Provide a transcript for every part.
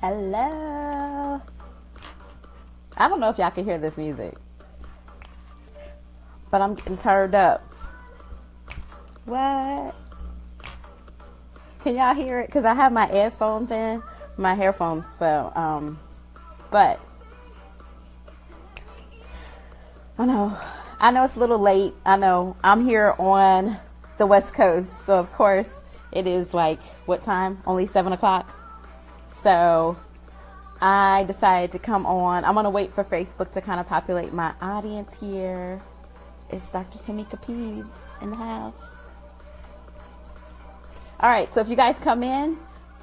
Hello. I don't know if y'all can hear this music, but I'm getting turned up. What? Can y'all hear it? Because I have my headphones in. My headphones fell. But I know it's a little late. I know I'm here on the West Coast. So of course it is like, what time? Only 7 o'clock. So I decided to come on. I'm going to wait for Facebook to kind of populate my audience here. It's Dr. Tamika Pease in the house. All right. So if you guys come in,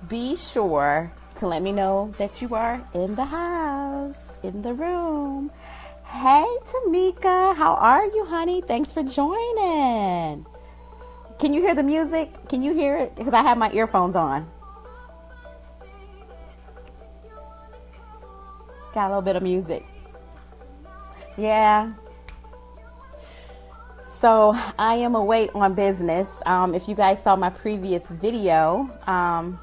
be sure to let me know that you are in the house, in the room. Hey, Tamika, how are you, honey? Thanks for joining. Can you hear the music? Can you hear it? Because I have my earphones on. Got a little bit of music. Yeah. So I am away on business. If you guys saw my previous video, I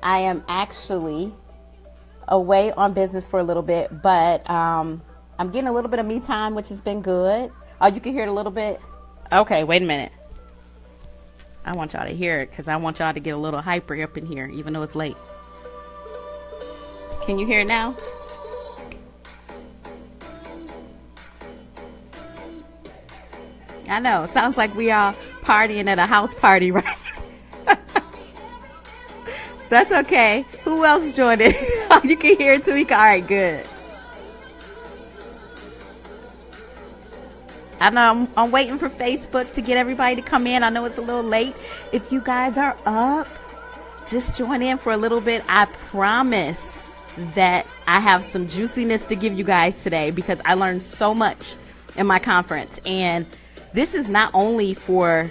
am actually away on business for a little bit, but I'm getting a little bit of me time, which has been good. Oh, you can hear it a little bit? Okay, wait a minute. I want y'all to hear it because I want y'all to get a little hyper up in here, even though it's late. Can you hear it now? I know. It sounds like we are partying at a house party, right? That's okay. Who else joined it? You can hear it too. All right, good. I know I'm waiting for Facebook to get everybody to come in. I know it's a little late. If you guys are up, just join in for a little bit. I promise that I have some juiciness to give you guys today because I learned so much in my conference. And this is not only for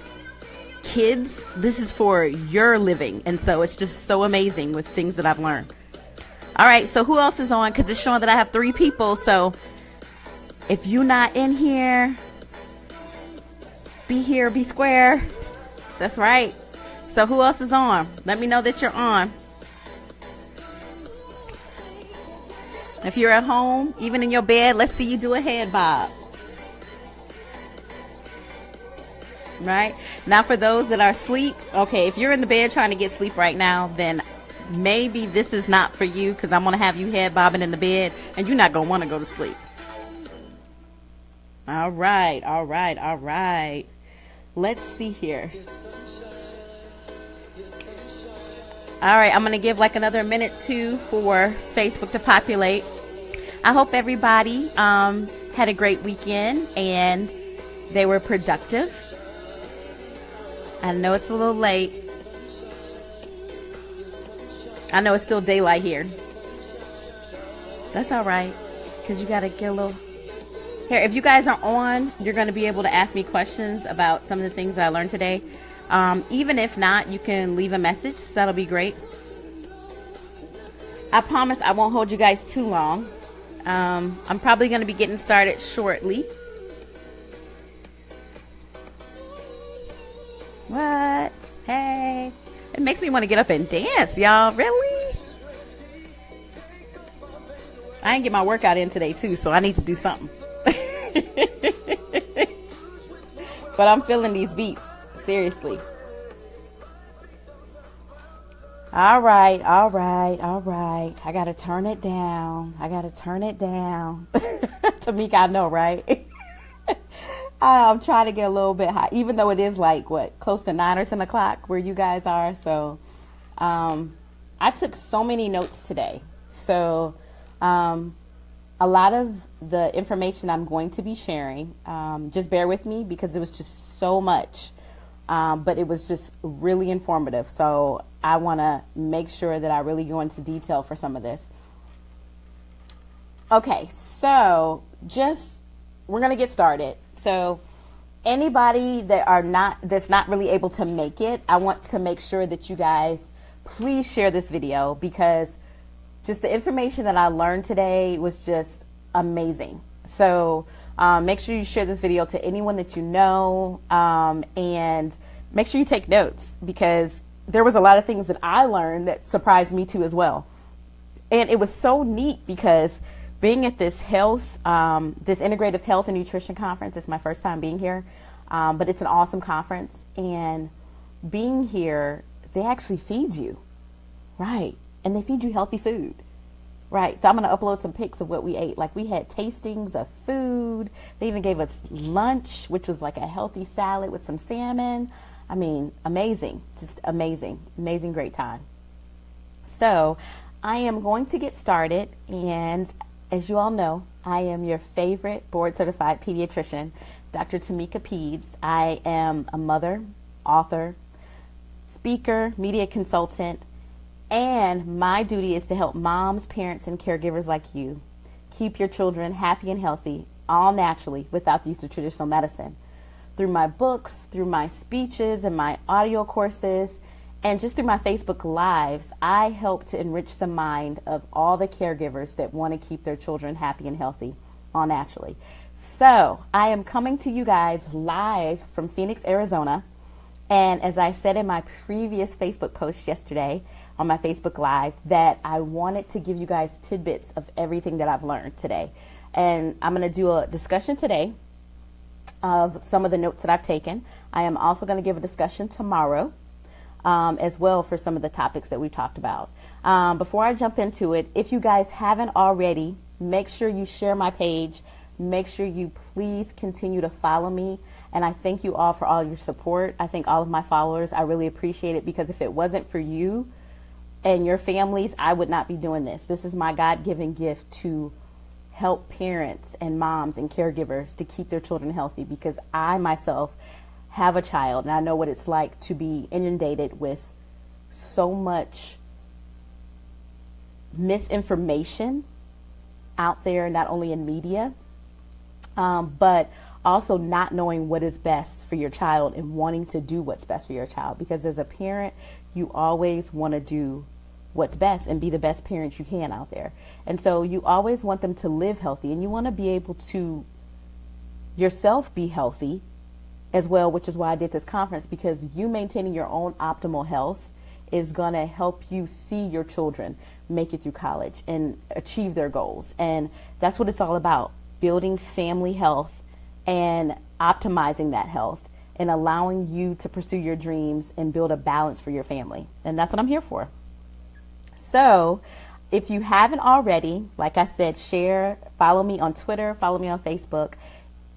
kids, this is for your living. And so it's just so amazing with things that I've learned. All right, so who else is on? Because it's showing that I have 3 people. So if you're not in here, be here, be square. That's right. So who else is on? Let me know that you're on. If you're at home, even in your bed, let's see you do a head bob. Right? Now for those that are asleep, okay, if you're in the bed trying to get sleep right now, then maybe this is not for you because I'm going to have you head bobbing in the bed and you're not going to want to go to sleep. All right, all right, all right. Let's see here. All right, I'm going to give like another minute too for Facebook to populate. I hope everybody had a great weekend and they were productive. I know it's a little late. I know it's still daylight here. That's all right, because you got to get a little... Here, if you guys are on, you're going to be able to ask me questions about some of the things that I learned today. Even if not, you can leave a message. So that'll be great. I promise I won't hold you guys too long. I'm probably going to be getting started shortly. What? Hey. It makes me want to get up and dance, y'all. Really? I didn't get my workout in today, too, so I need to do something. But I'm feeling these beats. Seriously. All right, all right, all right. I got to turn it down. I got to turn it down. Tamika, I know, right? I'm trying to get a little bit high, even though it is like, what, close to 9 or 10 o'clock where you guys are. So I took so many notes today. So a lot of the information I'm going to be sharing, just bear with me because it was just so much. But it was just really informative. So I want to make sure that I really go into detail for some of this. Okay, so we're going to get started. So anybody that's not really able to make it, I want to make sure that you guys please share this video because just the information that I learned today was just amazing. So make sure you share this video to anyone that you know, and make sure you take notes because there was a lot of things that I learned that surprised me too as well. And it was so neat because being at this this integrative health and nutrition conference, it's my first time being here, but it's an awesome conference. And being here, they actually feed you, right? And they feed you healthy food, right? So I'm going to upload some pics of what we ate. Like, we had tastings of food. They even gave us lunch, which was like a healthy salad with some salmon. I mean, amazing, just amazing, amazing, great time. So I am going to get started, and as you all know, I am your favorite board-certified pediatrician, Dr. Tamika Peds. I am a mother, author, speaker, media consultant, and my duty is to help moms, parents, and caregivers like you keep your children happy and healthy, all naturally, without the use of traditional medicine. Through my books, through my speeches and my audio courses, and just through my Facebook Lives, I help to enrich the mind of all the caregivers that want to keep their children happy and healthy, all naturally. So I am coming to you guys live from Phoenix, Arizona. And as I said in my previous Facebook post yesterday on my Facebook Live, that I wanted to give you guys tidbits of everything that I've learned today. And I'm going to do a discussion today of some of the notes that I've taken. I am also going to give a discussion tomorrow as well for some of the topics that we talked about. Before I jump into it, if you guys haven't already, make sure you share my page. Make sure you please continue to follow me. And I thank you all for all your support. I thank all of my followers. I really appreciate it, because if it wasn't for you and your families, I would not be doing this. This is my God-given gift to help parents and moms and caregivers to keep their children healthy, because I myself have a child and I know what it's like to be inundated with so much misinformation out there, not only in media, but also not knowing what is best for your child and wanting to do what's best for your child. Because as a parent, you always want to do what's best and be the best parent you can out there. And so you always want them to live healthy, and you want to be able to yourself be healthy as well, which is why I did this conference, because you maintaining your own optimal health is going to help you see your children make it through college and achieve their goals. And that's what it's all about, building family health and optimizing that health and allowing you to pursue your dreams and build a balance for your family. And that's what I'm here for. So if you haven't already, like I said, share, follow me on Twitter, follow me on Facebook,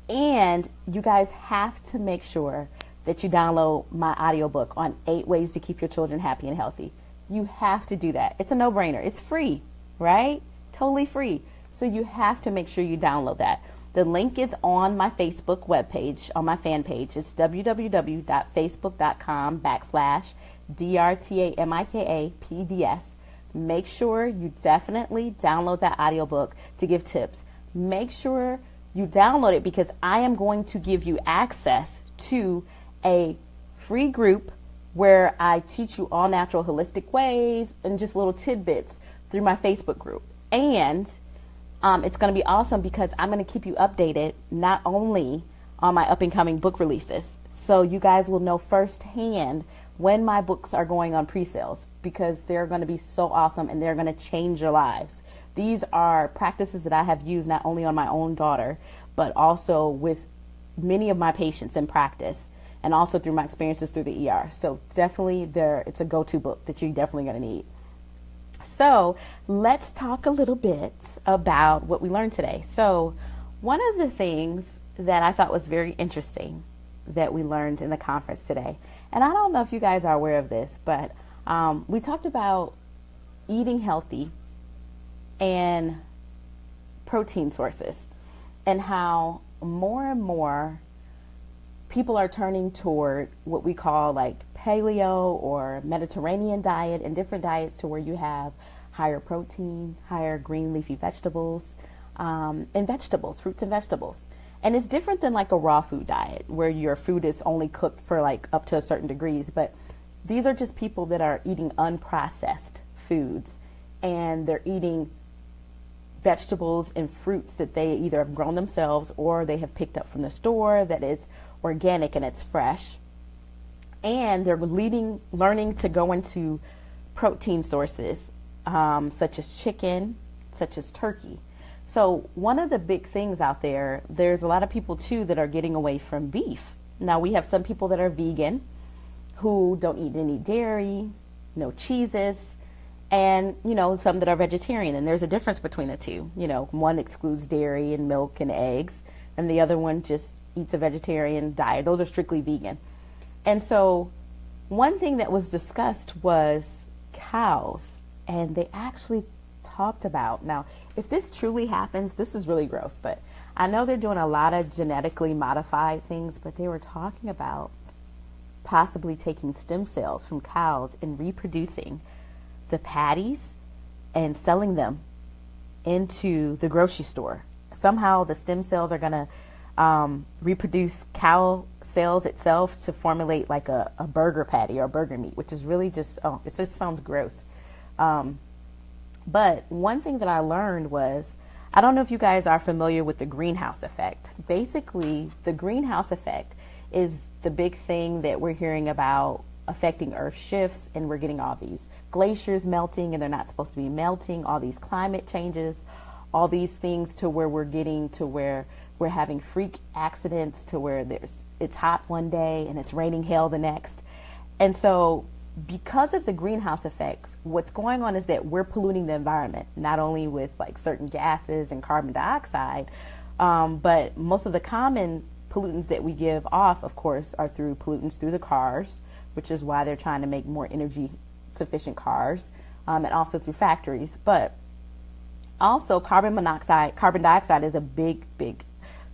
and you guys have to make sure that you download my audiobook on 8 ways to keep your children happy and healthy. You have to do that. It's a no-brainer. It's free, right? Totally free. So you have to make sure you download that. The link is on my Facebook webpage, on my fan page. It's www.facebook.com/DRTAMIKAPDS. Make sure you definitely download that audiobook to give tips. Make sure you download it, because I am going to give you access to a free group where I teach you all natural holistic ways and just little tidbits through my Facebook group. And it's going to be awesome, because I'm going to keep you updated not only on my up and coming book releases, so you guys will know firsthand when my books are going on pre-sales, because they're going to be so awesome and they're going to change your lives. These are practices that I have used not only on my own daughter, but also with many of my patients in practice, and also through my experiences through the ER. So definitely it's a go-to book that you're definitely going to need. So let's talk a little bit about what we learned today. So one of the things that I thought was very interesting that we learned in the conference today, and I don't know if you guys are aware of this, but we talked about eating healthy and protein sources, and how more and more people are turning toward what we call like paleo or Mediterranean diet, and different diets to where you have higher protein, higher green leafy vegetables, and vegetables, fruits and vegetables. And it's different than like a raw food diet where your food is only cooked for like up to a certain degrees. But these are just people that are eating unprocessed foods, and they're eating vegetables and fruits that they either have grown themselves or they have picked up from the store that is organic and it's fresh. And they're learning to go into protein sources such as chicken, such as turkey. So one of the big things out there, there's a lot of people too that are getting away from beef. Now we have some people that are vegan who don't eat any dairy, no cheeses, and some that are vegetarian. And there's a difference between the two. One excludes dairy and milk and eggs, and the other one just eats a vegetarian diet. Those are strictly vegan. And so one thing that was discussed was cows, and they actually talked about, now if this truly happens, this is really gross, but I know they're doing a lot of genetically modified things, but they were talking about possibly taking stem cells from cows and reproducing the patties and selling them into the grocery store. Somehow the stem cells are going to reproduce cow cells itself to formulate like a burger patty or burger meat, which is really just, it just sounds gross. But one thing that I learned was, I don't know if you guys are familiar with the greenhouse effect. Basically, the greenhouse effect is the big thing that we're hearing about affecting Earth shifts, and we're getting all these glaciers melting and they're not supposed to be melting, all these climate changes, all these things to where we're getting to where we're having freak accidents to where it's hot one day and it's raining hail the next. And so because of the greenhouse effects, what's going on is that we're polluting the environment, not only with like certain gases and carbon dioxide, but most of the common pollutants that we give off, of course, are through pollutants through the cars, which is why they're trying to make more energy sufficient cars, and also through factories. But also carbon dioxide is a big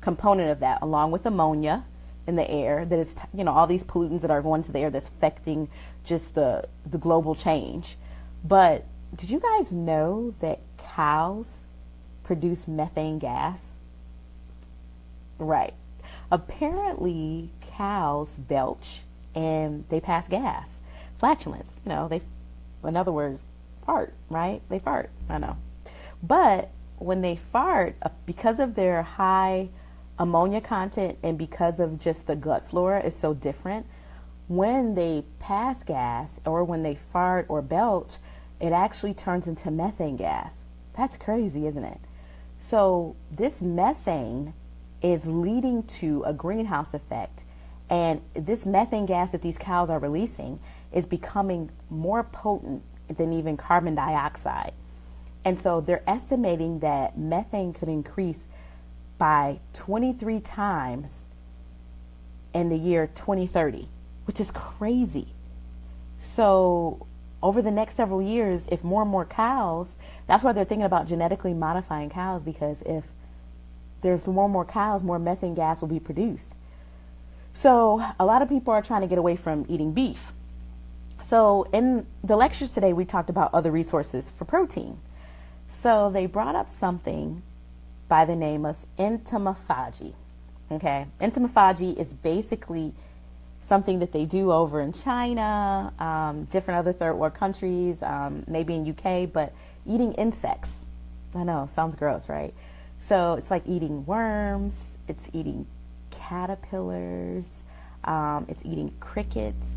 component of that, along with ammonia in the air, that is, all these pollutants that are going to the air that's affecting just the global change. But did you guys know that cows produce methane gas? Right. Apparently cows belch and they pass gas, flatulence, in other words, fart, right? They fart, I know. But when they fart, because of their high ammonia content and because of just the gut flora is so different, when they pass gas or when they fart or belch, it actually turns into methane gas. That's crazy, isn't it? So this methane is leading to a greenhouse effect, and this methane gas that these cows are releasing is becoming more potent than even carbon dioxide. And so they're estimating that methane could increase by 23 times in the year 2030, which is crazy. So over the next several years, if more and more cows, that's why they're thinking about genetically modifying cows, because if there's more and more cows, more methane gas will be produced. So a lot of people are trying to get away from eating beef. So in the lectures today, we talked about other resources for protein. So they brought up something by the name of entomophagy. Okay, entomophagy is basically something that they do over in China, different other third world countries, maybe in UK, but eating insects. I know, sounds gross, right? So it's like eating worms, it's eating caterpillars, it's eating crickets.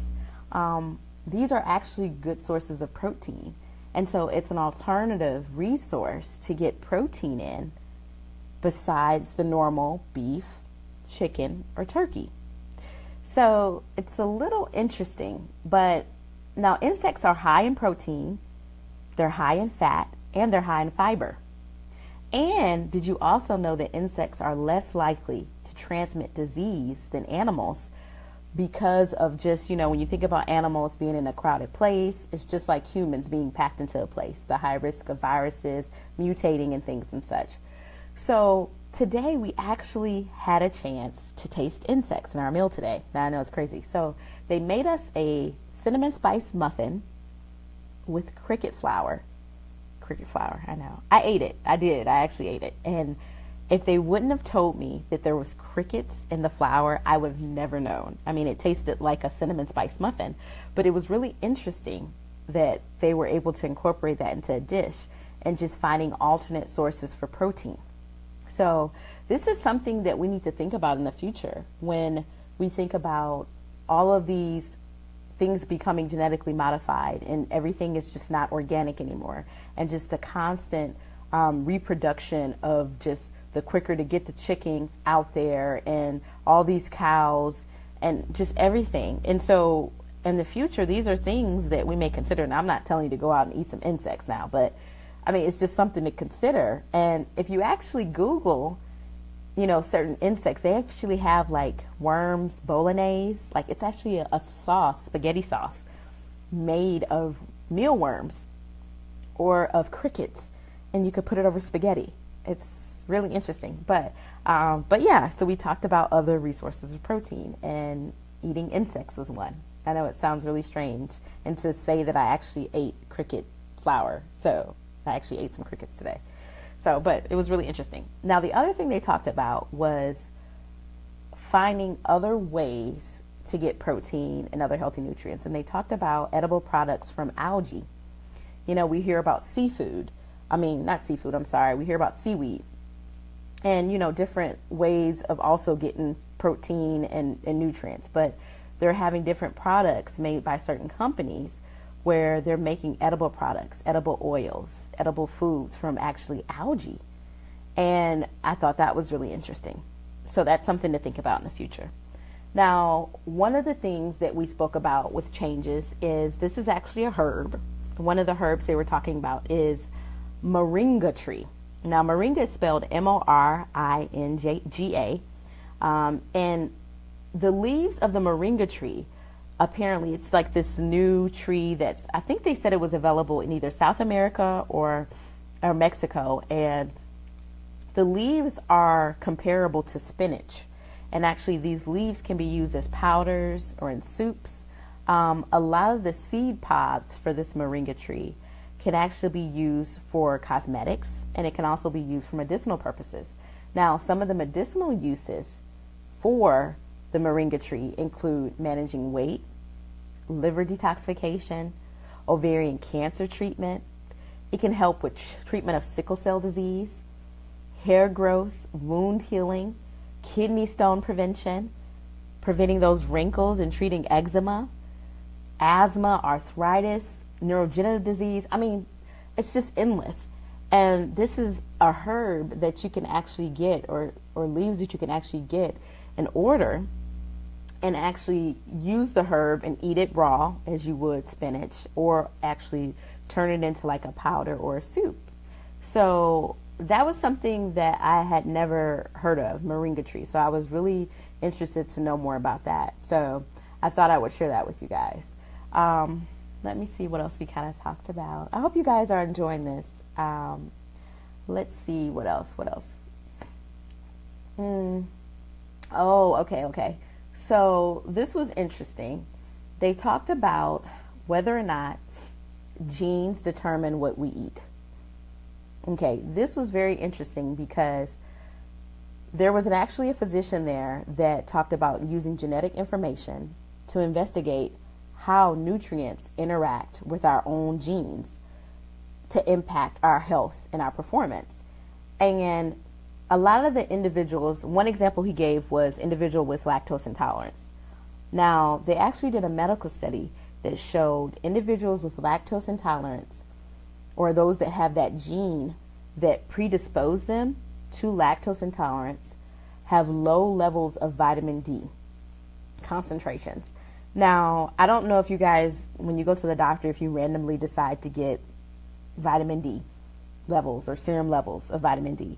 These are actually good sources of protein. And so it's an alternative resource to get protein in besides the normal beef, chicken, or turkey. So it's a little interesting, but now insects are high in protein, they're high in fat, and they're high in fiber. And did you also know that insects are less likely to transmit disease than animals because of just, when you think about animals being in a crowded place, it's just like humans being packed into a place, the high risk of viruses mutating and things and such. So today we actually had a chance to taste insects in our meal today. Now I know it's crazy. So they made us a cinnamon spice muffin with cricket flour. Cricket flour, I know. I ate it. I did. I actually ate it. And if they wouldn't have told me that there was crickets in the flour, I would have never known. I mean, it tasted like a cinnamon spice muffin, but it was really interesting that they were able to incorporate that into a dish and just finding alternate sources for protein. So this is something that we need to think about in the future when we think about all of these things becoming genetically modified and everything is just not organic anymore. And just the constant reproduction of just the quicker to get the chicken out there and all these cows and just everything. And so in the future, these are things that we may consider. And I'm not telling you to go out and eat some insects now, but I mean, it's just something to consider. And if you actually Google, you know, certain insects, they actually have like worms, bolognese. Like it's actually a sauce, spaghetti sauce made of mealworms or of crickets, and you could put it over spaghetti. It's really interesting. But yeah, so we talked about other resources of protein, and eating insects was one. I know it sounds really strange, and to say that I actually ate cricket flour. So I actually ate some crickets today. So, but it was really interesting. Now, the other thing they talked about was finding other ways to get protein and other healthy nutrients. And they talked about edible products from algae. You know, we hear about seafood. I mean, not seafood, I'm sorry. We hear about seaweed and, you know, different ways of also getting protein and nutrients. But they're having different products made by certain companies where they're making edible products, edible oils, edible foods from actually algae. And I thought that was really interesting. So that's something to think about in the future. Now, one of the things that we spoke about with changes is this is actually a herb. One of the herbs they were talking about is moringa tree. Now, moringa is spelled Moringa. And the leaves of the moringa tree, apparently it's like this new tree that's, I think they said it was available in either South America or Mexico. And the leaves are comparable to spinach. And actually these leaves can be used as powders or in soups. A lot of the seed pods for this moringa tree can actually be used for cosmetics, and it can also be used for medicinal purposes. Now, some of the medicinal uses for the moringa tree include managing weight, liver detoxification, ovarian cancer treatment. It can help with treatment of sickle cell disease, hair growth, wound healing, kidney stone prevention, preventing those wrinkles and treating eczema, asthma, arthritis, neurodegenerative disease. I mean, it's just endless. And this is a herb that you can actually get, or leaves that you can actually get and order, and actually use the herb and eat it raw as you would spinach, or actually turn it into like a powder or a soup. So that was something that I had never heard of, moringa tree. So I was really interested to know more about that. So I thought I would share that with you guys. Let me see what else we kind of talked about. I hope you guys are enjoying this. Let's see what else. Oh, okay. So this was interesting. They talked about whether or not genes determine what we eat. Okay, this was very interesting because there was actually a physician there that talked about using genetic information to investigate how nutrients interact with our own genes to impact our health and our performance. And a lot of the individuals, one example he gave was individual with lactose intolerance. Now, they actually did a medical study that showed individuals with lactose intolerance, or those that have that gene that predispose them to lactose intolerance, have low levels of vitamin D concentrations. Now, I don't know if you guys, when you go to the doctor, if you randomly decide to get vitamin D levels or serum levels of vitamin D.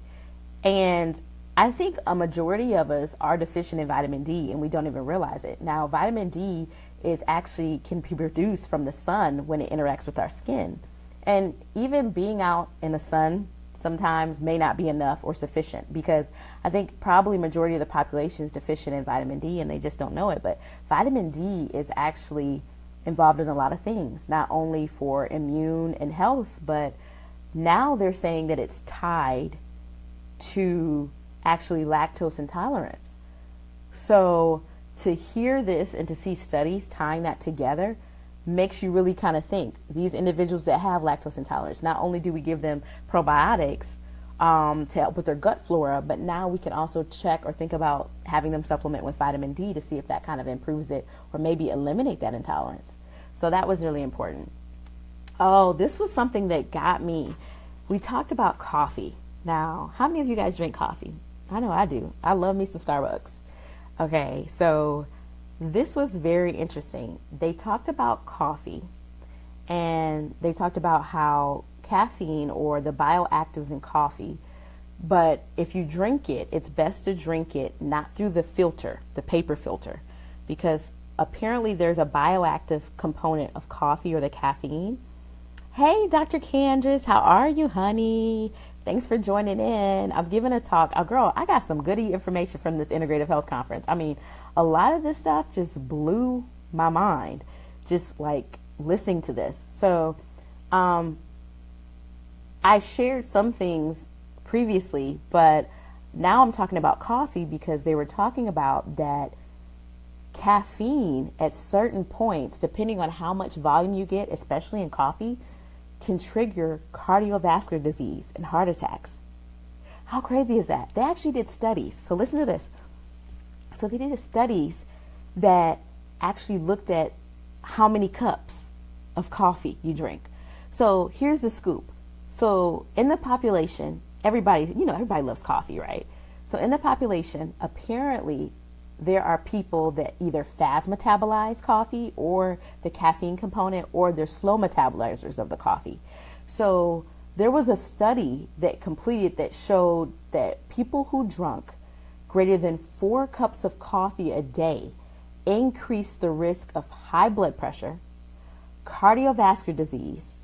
And I think a majority of us are deficient in vitamin D and we don't even realize it. Now, vitamin D is actually can be produced from the sun when it interacts with our skin. And even being out in the sun sometimes may not be enough or sufficient, because I think probably majority of the population is deficient in vitamin D and they just don't know it. But vitamin D is actually involved in a lot of things, not only for immune and health, but now they're saying that it's tied to actually lactose intolerance. So to hear this and to see studies tying that together makes you really kind of think, these individuals that have lactose intolerance, not only do we give them probiotics, to help with their gut flora. But now we can also check or think about having them supplement with vitamin D to see if that kind of improves it or maybe eliminate that intolerance. So that was really important. Oh, this was something that got me. We talked about coffee. Now, how many of you guys drink coffee? I know I do. I love me some Starbucks. Okay, so this was very interesting. They talked about coffee, and they talked about how caffeine or the bioactives in coffee, but if you drink it, it's best to drink it not through the filter, the paper filter, because apparently there's a bioactive component of coffee or the caffeine. Hey, Dr. Candace, how are you, honey? Thanks for joining in. I'm giving a talk. Oh, girl, I got some goody information from this Integrative Health Conference. I mean, a lot of this stuff just blew my mind, just like listening to this. So I shared some things previously, but now I'm talking about coffee because they were talking about that caffeine at certain points, depending on how much volume you get, especially in coffee, can trigger cardiovascular disease and heart attacks. How crazy is that? They actually did studies. So listen to this. So they did studies that actually looked at how many cups of coffee you drink. So here's the scoop. So in the population, everybody loves coffee, right? So in the population, apparently there are people that either fast metabolize coffee or the caffeine component, or they're slow metabolizers of the coffee. So there was a study that completed that showed that people who drank greater than 4 cups of coffee a day increased the risk of high blood pressure, cardiovascular disease,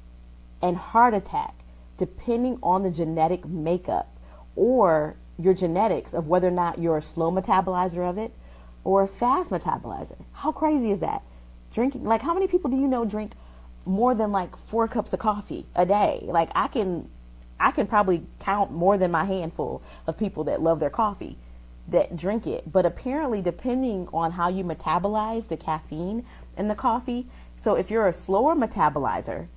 and heart attack, depending on the genetic makeup or your genetics of whether or not you're a slow metabolizer of it or a fast metabolizer. How crazy is that? Drinking, like, how many people do you know drink more than like 4 cups of coffee a day? Like, I can probably count more than my handful of people that love their coffee that drink it. But apparently, depending on how you metabolize the caffeine in the coffee, so if you're a slower metabolizer,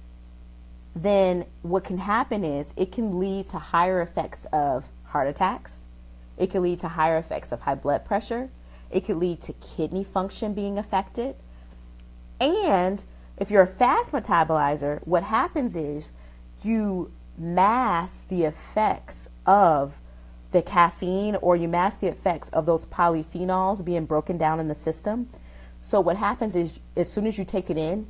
then what can happen is it can lead to higher effects of heart attacks. It can lead to higher effects of high blood pressure. It could lead to kidney function being affected. And if you're a fast metabolizer, what happens is you mask the effects of the caffeine, or you mask the effects of those polyphenols being broken down in the system. So what happens is as soon as you take it in,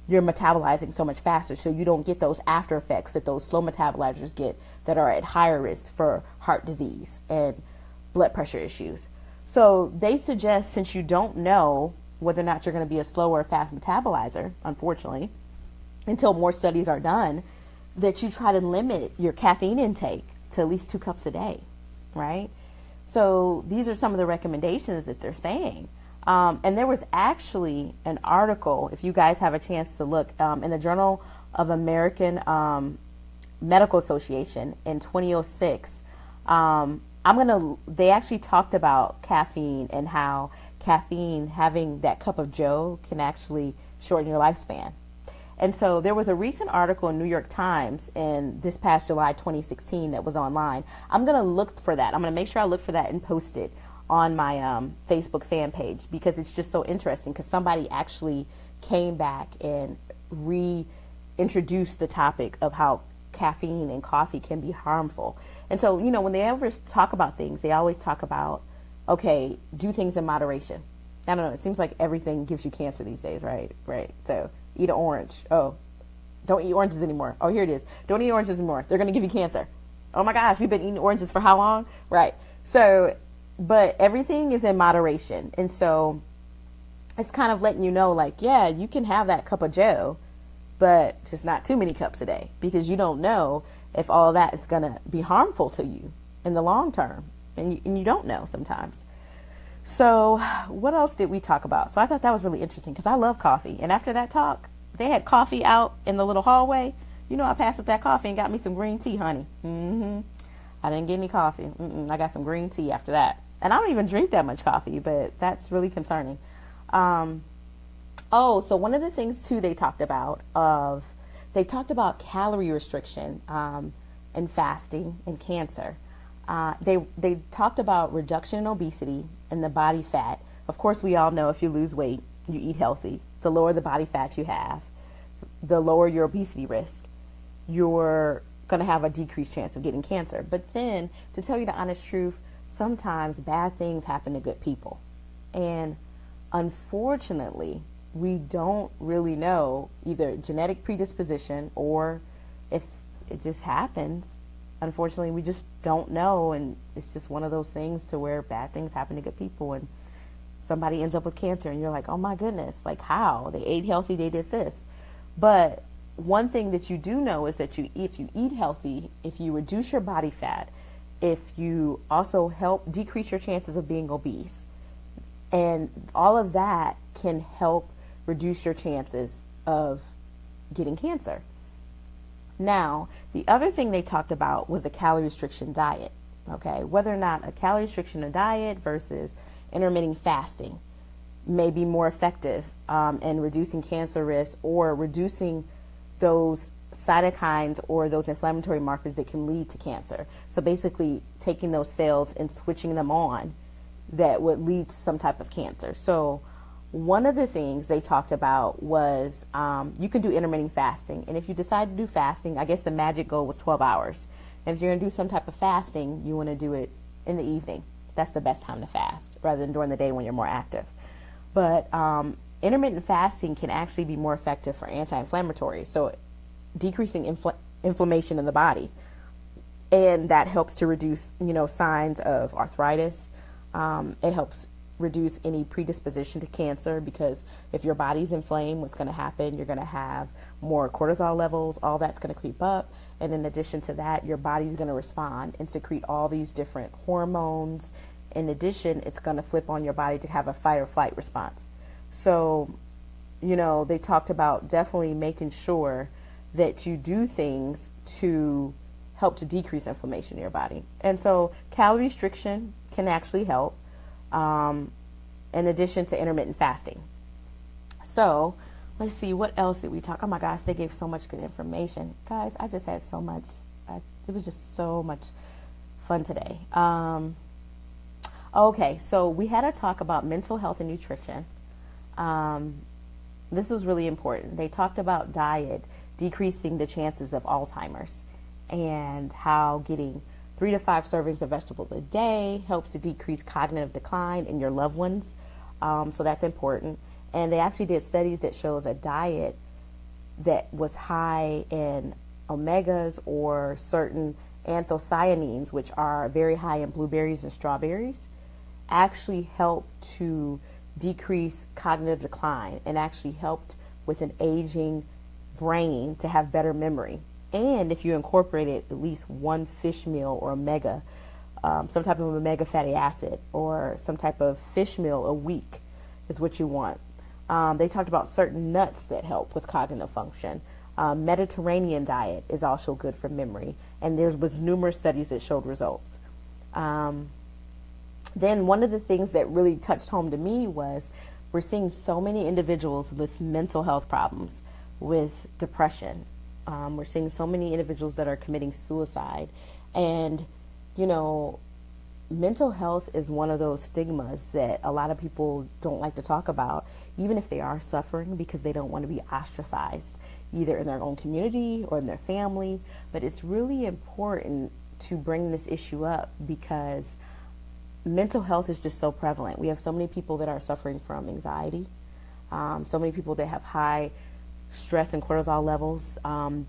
you're metabolizing so much faster, so you don't get those after effects that those slow metabolizers get that are at higher risk for heart disease and blood pressure issues. So they suggest, since you don't know whether or not you're going to be a slow or a fast metabolizer, unfortunately, until more studies are done, that you try to limit your caffeine intake to at least 2 cups a day, right? So these are some of the recommendations that they're saying. And there was actually an article, if you guys have a chance to look, in the Journal of American Medical Association in 2006. They actually talked about caffeine and how caffeine, having that cup of joe, can actually shorten your lifespan. And so there was a recent article in New York Times in this past July 2016 that was online. I'm going to look for that. I'm going to make sure I look for that and post it on my Facebook fan page, because it's just so interesting, because somebody actually came back and reintroduced the topic of how caffeine and coffee can be harmful. And so, when they ever talk about things, they always talk about, okay, do things in moderation. I don't know. It seems like everything gives you cancer these days, right? Right. So eat an orange. Oh, don't eat oranges anymore. Oh, here it is. Don't eat oranges anymore. They're going to give you cancer. Oh my gosh, we've been eating oranges for how long? Right. So, but everything is in moderation. And so it's kind of letting you know, like, yeah, you can have that cup of joe, but just not too many cups a day, because you don't know if all that is going to be harmful to you in the long term. And you don't know sometimes. So what else did we talk about? So I thought that was really interesting, because I love coffee. And after that talk, they had coffee out in the little hallway. I passed up that coffee and got me some green tea, honey. I didn't get any coffee. I got some green tea after that. And I don't even drink that much coffee, but that's really concerning. So one of the things too they talked about calorie restriction. and fasting and cancer. They talked about reduction in obesity and the body fat. Of course, we all know if you lose weight, you eat healthy. The lower the body fat you have, the lower your obesity risk. You're going to have a decreased chance of getting cancer. But then, to tell you the honest truth, sometimes bad things happen to good people. And unfortunately, we don't really know either genetic predisposition or if it just happens. Unfortunately, we just don't know. And it's just one of those things to where bad things happen to good people. And somebody ends up with cancer and you're like, oh my goodness, like how? They ate healthy, they did this. But one thing that you do know is that if you eat healthy, if you reduce your body fat, if you also help decrease your chances of being obese, and all of that can help reduce your chances of getting cancer. Now, the other thing they talked about was a calorie restriction diet, okay? Whether or not a calorie restriction diet versus intermittent fasting may be more effective in reducing cancer risk or reducing those cytokines or those inflammatory markers that can lead to cancer. So basically taking those cells and switching them on that would lead to some type of cancer. So one of the things they talked about was you can do intermittent fasting. And if you decide to do fasting, I guess the magic goal was 12 hours. And if you're going to do some type of fasting, you want to do it in the evening. That's the best time to fast rather than during the day when you're more active. But intermittent fasting can actually be more effective for anti-inflammatory, so decreasing inflammation in the body, and that helps to reduce, signs of arthritis. It helps reduce any predisposition to cancer, because if your body's inflamed, what's going to happen? You're going to have more cortisol levels. All that's going to creep up, and in addition to that, your body's going to respond and secrete all these different hormones. In addition, it's going to flip on your body to have a fight or flight response. So, they talked about definitely making sure that you do things to help to decrease inflammation in your body. And so calorie restriction can actually help, in addition to intermittent fasting. So let's see, what else did we talk? Oh my gosh, they gave so much good information. Guys, I just had so much. It was just so much fun today. Okay, so we had a talk about mental health and nutrition. This was really important. They talked about diet decreasing the chances of Alzheimer's, and how getting 3 to 5 servings of vegetables a day helps to decrease cognitive decline in your loved ones. So that's important. And they actually did studies that shows a diet that was high in omegas or certain anthocyanins, which are very high in blueberries and strawberries, actually help to decrease cognitive decline and actually helped with an aging brain to have better memory. And if you incorporated at least one fish meal or omega, some type of omega fatty acid or some type of fish meal a week is what you want. They talked about certain nuts that help with cognitive function. Mediterranean diet is also good for memory, and there was numerous studies that showed results. Then one of the things that really touched home to me was we're seeing so many individuals with mental health problems, with depression. We're seeing so many individuals that are committing suicide. And, mental health is one of those stigmas that a lot of people don't like to talk about, even if they are suffering, because they don't want to be ostracized, either in their own community or in their family. But it's really important to bring this issue up because mental health is just so prevalent. We have so many people that are suffering from anxiety, so many people that have high stress and cortisol levels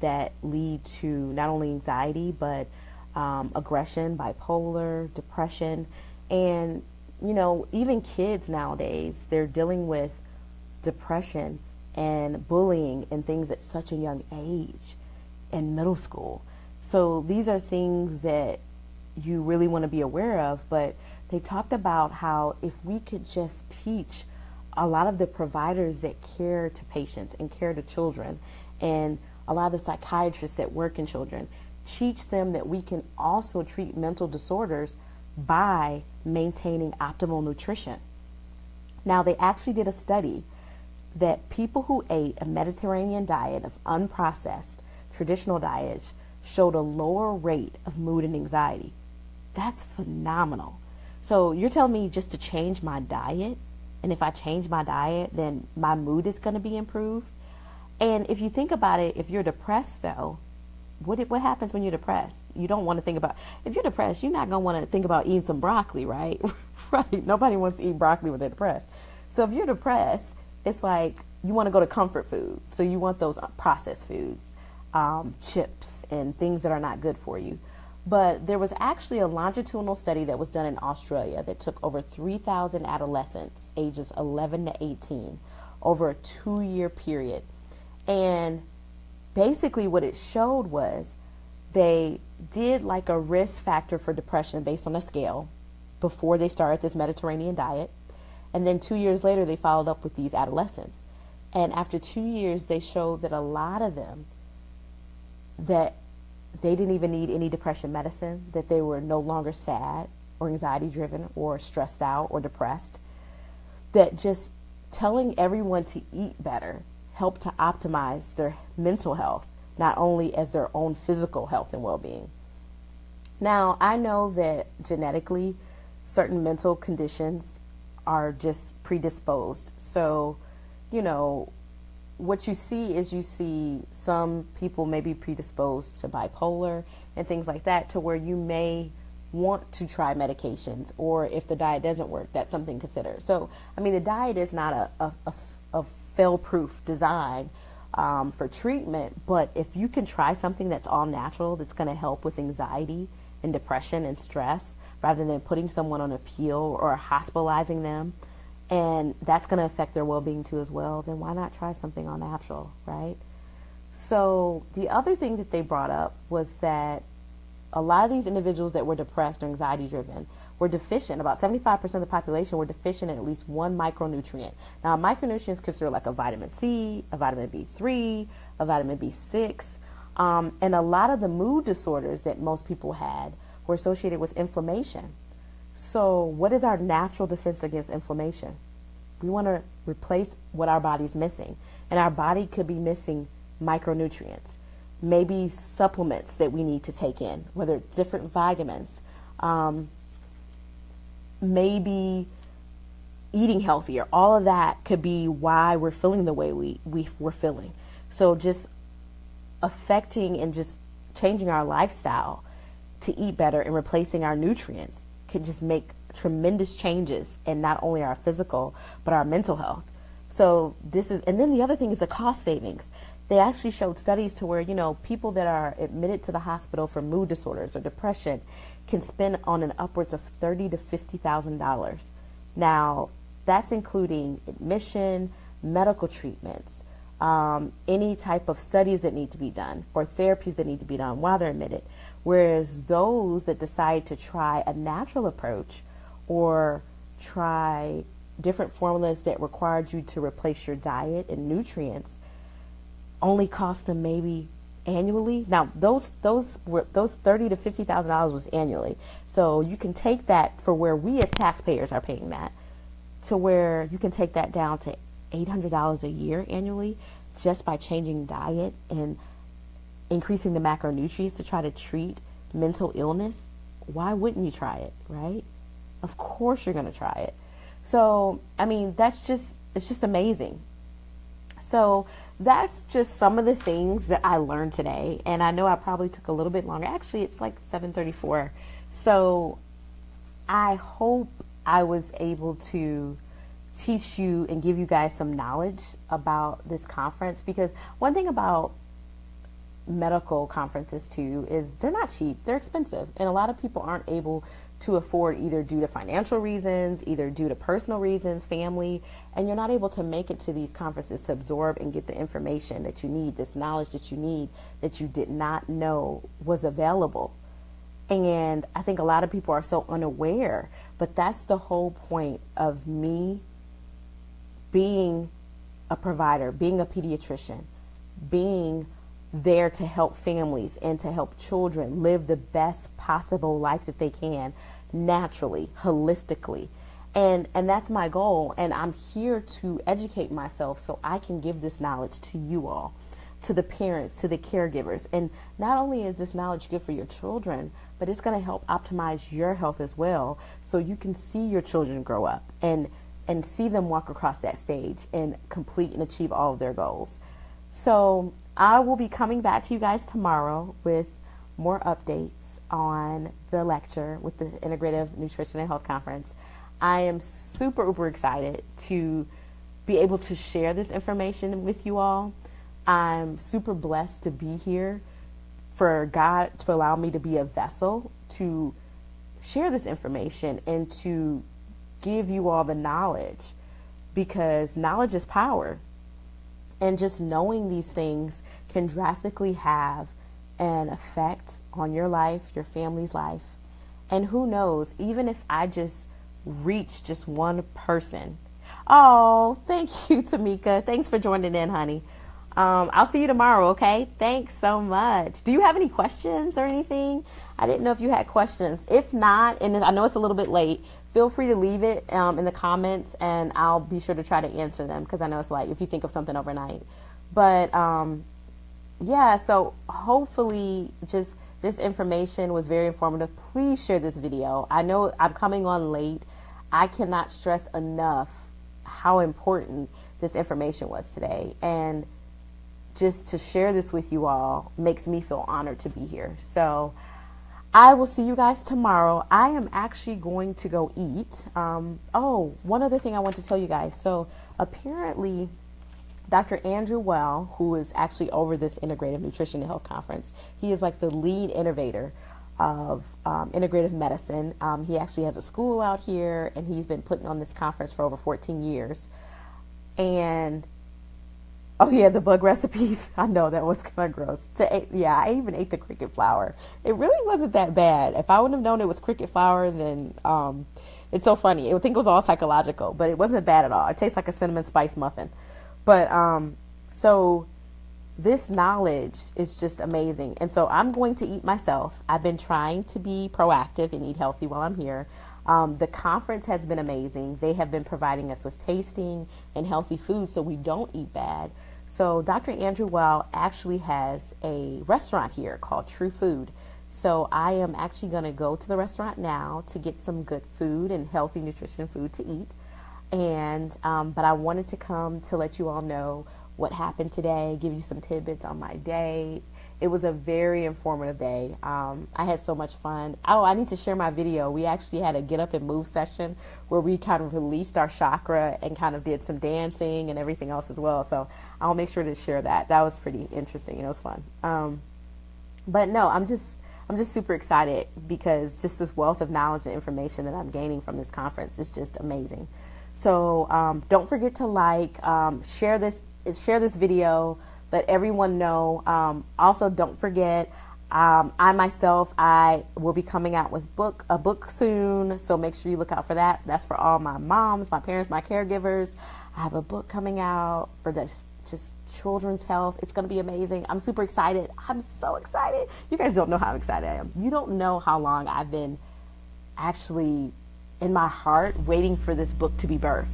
that lead to not only anxiety, but aggression, bipolar, depression. And, even kids nowadays, they're dealing with depression and bullying and things at such a young age in middle school. So these are things that you really want to be aware of, but they talked about how if we could just teach a lot of the providers that care to patients and care to children, and a lot of the psychiatrists that work in children, teach them that we can also treat mental disorders by maintaining optimal nutrition. Now, they actually did a study that people who ate a Mediterranean diet of unprocessed traditional diets showed a lower rate of mood and anxiety. That's phenomenal. So you're telling me just to change my diet, and if I change my diet, then my mood is going to be improved? And if you think about it, if you're depressed though, what happens when you're depressed? You don't want to think about, if you're depressed, you're not going to want to think about eating some broccoli, right? Right. Nobody wants to eat broccoli when they're depressed. So if you're depressed, it's like you want to go to comfort food. So you want those processed foods, chips and things that are not good for you. But there was actually a longitudinal study that was done in Australia that took over 3,000 adolescents, ages 11 to 18, over a 2-year period. And basically what it showed was they did like a risk factor for depression based on a scale before they started this Mediterranean diet. And then 2 years later, they followed up with these adolescents. And after 2 years, they showed that a lot of them, that they didn't even need any depression medicine, that they were no longer sad or anxiety driven or stressed out or depressed, that just telling everyone to eat better helped to optimize their mental health, not only as their own physical health and well-being. Now, I know that genetically, certain mental conditions are just predisposed. So, what you see is you see some people may be predisposed to bipolar and things like that, to where you may want to try medications, or if the diet doesn't work, that's something to consider. So, the diet is not a fail-proof design for treatment, but if you can try something that's all natural, that's going to help with anxiety and depression and stress, rather than putting someone on a pill or hospitalizing them, and that's going to affect their well-being too as well, then why not try something all natural, right? So the other thing that they brought up was that a lot of these individuals that were depressed or anxiety driven were deficient. About 75% of the population were deficient in at least one micronutrient. Now, micronutrients is considered like a vitamin C, a vitamin B3, a vitamin B6, and a lot of the mood disorders that most people had were associated with inflammation. So what is our natural defense against inflammation? We want to replace what our body's missing. And our body could be missing micronutrients, maybe supplements that we need to take in, whether it's different vitamins, maybe eating healthier. All of that could be why we're feeling the way we're feeling. So just affecting and just changing our lifestyle to eat better and replacing our nutrients could just make tremendous changes in not only our physical, but our mental health. So and then the other thing is the cost savings. They actually showed studies to where, people that are admitted to the hospital for mood disorders or depression can spend on an upwards of $30,000 to $50,000. Now, that's including admission, medical treatments, any type of studies that need to be done or therapies that need to be done while they're admitted. Whereas those that decide to try a natural approach or try different formulas that required you to replace your diet and nutrients only cost them maybe annually. Now, those $30,000 to $50,000 was annually. So you can take that for where we as taxpayers are paying that, to where you can take that down to $800 a year annually just by changing diet and increasing the macronutrients to try to treat mental illness. Why wouldn't you try it, right? Of course you're going to try it. So, it's just amazing. So that's just some of the things that I learned today. And I know I probably took a little bit longer. Actually, it's like 7:34. So I hope I was able to teach you and give you guys some knowledge about this conference, because one thing about medical conferences too is they're not cheap, they're expensive, and a lot of people aren't able to afford, either due to financial reasons, either due to personal reasons, family, and you're not able to make it to these conferences to absorb and get the information that you need, this knowledge that you need, that you did not know was available. And I think a lot of people are so unaware, but that's the whole point of me being a provider, being a pediatrician, being there to help families and to help children live the best possible life that they can, naturally, holistically. And that's my goal. And I'm here to educate myself so I can give this knowledge to you all. to the parents, to the caregivers. And not only is this knowledge good for your children, but it's going to help optimize your health as well, so you can see your children grow up and see them walk across that stage and complete and achieve all of their goals. So I will be coming back to you guys tomorrow with more updates on the lecture with the Integrative Nutrition and Health Conference. I am super, uber excited to be able to share this information with you all. I'm super blessed to be here, for God to allow me to be a vessel to share this information and to give you all the knowledge, because knowledge is power. And just knowing these things can drastically have an effect on your life, your family's life. And who knows, even if I just reach just one person. Oh, thank you, Tamika. Thanks for joining in, honey. I'll see you tomorrow, okay? Thanks so much. Do you have any questions or anything? I didn't know if you had questions. If not, and I know it's a little bit late, feel free to leave it in the comments, and I'll be sure to try to answer them, because I know it's like if you think of something overnight. But yeah, so hopefully just this information was very informative. Please share this video. I know I'm coming on late. I cannot stress enough how important this information was today. And just to share this with you all makes me feel honored to be here. So I will see you guys tomorrow. I am actually going to go eat. Oh, one other thing I want to tell you guys. So apparently Dr. Andrew Well, who is actually over this Integrative Nutrition and Health Conference, he is like the lead innovator of integrative medicine. He actually has a school out here, and he's been putting on this conference for over 14 years. And oh yeah, the bug recipes. I know that was kind of gross. Yeah, I even ate the cricket flour. It really wasn't that bad. If I wouldn't have known it was cricket flour, then it's so funny. I would think it was all psychological, but it wasn't bad at all. It tastes like a cinnamon spice muffin. But so this knowledge is just amazing. And so I'm going to eat myself. I've been trying to be proactive and eat healthy while I'm here. The conference has been amazing. They have been providing us with tasting and healthy food so we don't eat bad. So Dr. Andrew Well actually has a restaurant here called True Food. So I am actually going to go to the restaurant now to get some good food and healthy nutrition food to eat. And but I wanted to come to let you all know what happened today, give you some tidbits on my day. It was a very informative day. I had so much fun. Oh, I need to share my video. We actually had a get up and move session where we kind of released our chakra and kind of did some dancing and everything else as well. So I'll make sure to share that. That was pretty interesting. It was fun. But no, I'm just super excited, because just this wealth of knowledge and information that I'm gaining from this conference is just amazing. So don't forget to share this video. Let everyone know. Also, don't forget, I will be coming out with a book soon, so make sure you look out for that. That's for all my moms, my parents, my caregivers. I have a book coming out for just children's health. It's going to be amazing. I'm super excited. I'm so excited. You guys don't know how excited I am. You don't know how long I've been actually in my heart waiting for this book to be birthed.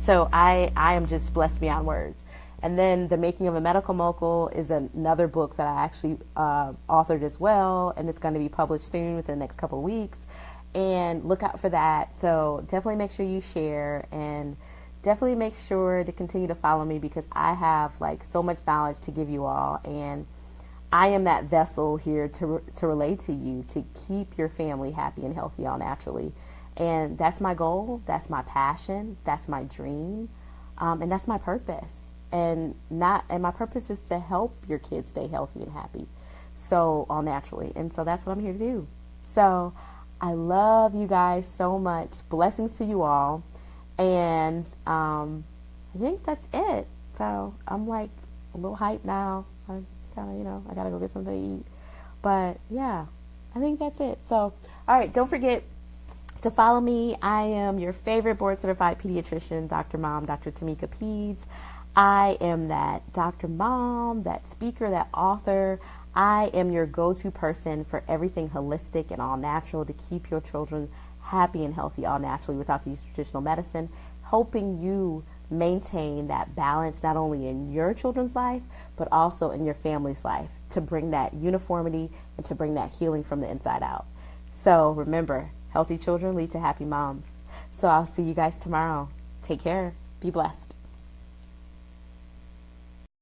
So I am just blessed beyond words. And then The Making of a Medical Mogul is another book that I actually authored as well, and it's going to be published soon within the next couple of weeks. And look out for that. So definitely make sure you share, and definitely make sure to continue to follow me, because I have like so much knowledge to give you all, and I am that vessel here to relate to you, to keep your family happy and healthy all naturally. And that's my goal. That's my passion. That's my dream. And that's my purpose. And my purpose is to help your kids stay healthy and happy, so all naturally. And so that's what I'm here to do. So I love you guys so much. Blessings to you all. And I think that's it. So I'm like a little hyped now. I kind of, I gotta go get something to eat. But yeah, I think that's it. So all right, don't forget to follow me. I am your favorite board certified pediatrician, Dr. Mom, Dr. Tamika Peds. I am that Dr. Mom, that speaker, that author. I am your go-to person for everything holistic and all natural to keep your children happy and healthy all naturally without the use of traditional medicine, helping you maintain that balance not only in your children's life, but also in your family's life, to bring that uniformity and to bring that healing from the inside out. So remember, healthy children lead to happy moms. So I'll see you guys tomorrow. Take care. Be blessed.